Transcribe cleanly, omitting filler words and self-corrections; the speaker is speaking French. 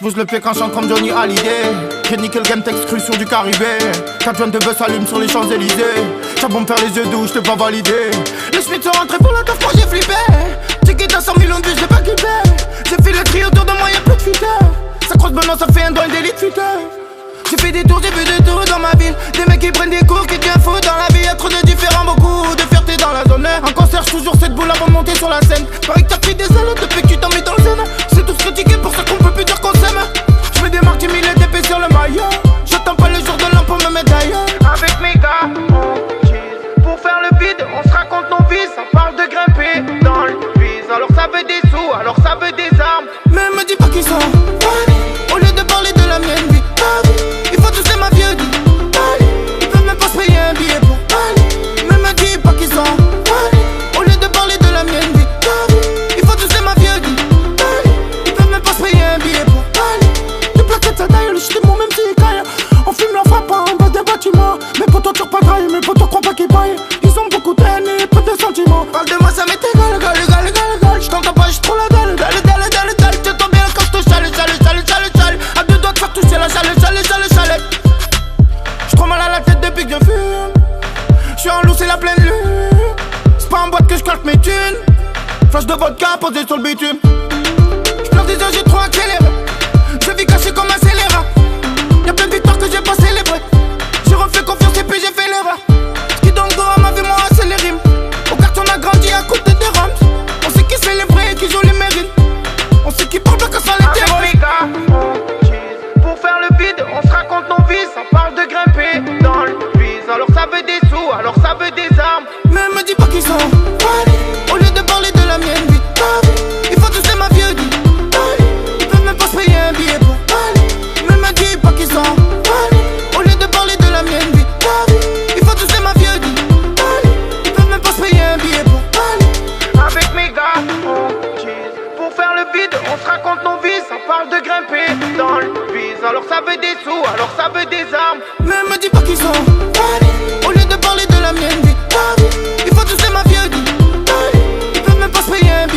pousse le pied quand je chante comme Johnny Hallyday. J'ai niqué le game texte cru sur du Caribé. 4 joints de buzz s'allument sur les Champs-Élysées. J'ai beau me faire les yeux doux, j't'ai pas validé. Les Schmitt sont rentrés pour la taf, moi j'ai flippé. Ticket à 100 millions de vues, j'l'ai pas kiffé. J'ai fait le tri autour de moi, y'a plus de futeurs. Ça croise maintenant, ça fait un doigt d'élite futeur. J'ai fait des tours, j'ai vu des tours dans ma ville. Des mecs qui prennent des cours, qui deviennent fous dans la vie. Y'a trop de différents, beaucoup de fierté dans la zone. En concert, toujours cette boule avant de monter sur la scène. Pareil que t'as pris des ailes depuis que tu t'en mets dans le zen. C'est tous critiqué pour ça qu'on peut plus dire qu'on s'aime. J'mets des marques 10 000 et d'épée sur le maillot. J'attends pas le jour de l'an pour me mettre d'ailleurs. Avec mes gars, on cheese. Pour faire le vide, on se raconte nos vies. Ça parle de grimper dans le vise. Alors ça veut des sous, alors ça veut des armes. Mais me dis pas qu'ils sont au lieu de parler de la mienne vie. Il faut tous ma vieux dit. Ils peuvent même pas se payer un billet pour mais me dis pas qu'ils sont au lieu de parler de la mienne vie. Il faut tous ma vieux dit. Ils peuvent même pas se payer un billet pour des plaquettes ça taille, le ch'ti mon même si caille. On fume leur frappe en bas des bâtiments. Mes potos turent pas trahi, mes potos croient pas qu'ils paillent. Ils ont beaucoup de haine et peu de sentiments. Parle de moi ça m'est égal, égal. J't'entends pas, j'suis trop la dalle. T'entends bien quand j'te chale. À deux doigts de faire toucher la chale. J'suis trop mal à la tête depuis que je fume. J'suis en loup, c'est la pleine lune. C'est pas en boîte que j'claque mes thunes. Flash de vodka posé sur le bitume. J'pleure des heures, j'ai trop accéléré. Je vis caché comme un scélérat. Y'a plein de victoires que j'ai pas célébrées. J'ai refait confiance et puis j'ai fait l'erreur. Ce qui donne go à ma vie, moi c'est les rimes. Au quartier on a grandi à côté des rams. On sait qui c'est les vrais et qui jouent les mérines. On sait qui parle quand ça les terreurs. Avec mes gars, on cheese. Pour faire le vide, on se raconte nos vies. Ça parle de grimper dans le vise. Alors ça veut des sous, alors ça veut des armes. Mais me dis pas qu'ils sont au lieu de parler de la mienne vie. Il faut tous ma vieux dit. Ils peuvent même pas se payer un billet pour mais me dis pas qu'ils sont au lieu de parler de la mienne vie. Il faut tous ma vieux dit. Ils peuvent même pas se payer un billet pour avec mes gars, on cheese. Pour faire le vide, on se raconte nos vies. Ça parle de grimper dans le vise. Alors ça veut des sous, alors ça veut des armes. Mais me dis pas qu'ils sont au lieu de parler de la mienne vie. Il faut tous ma vieux dit. Ils peuvent même pas se payer un billet.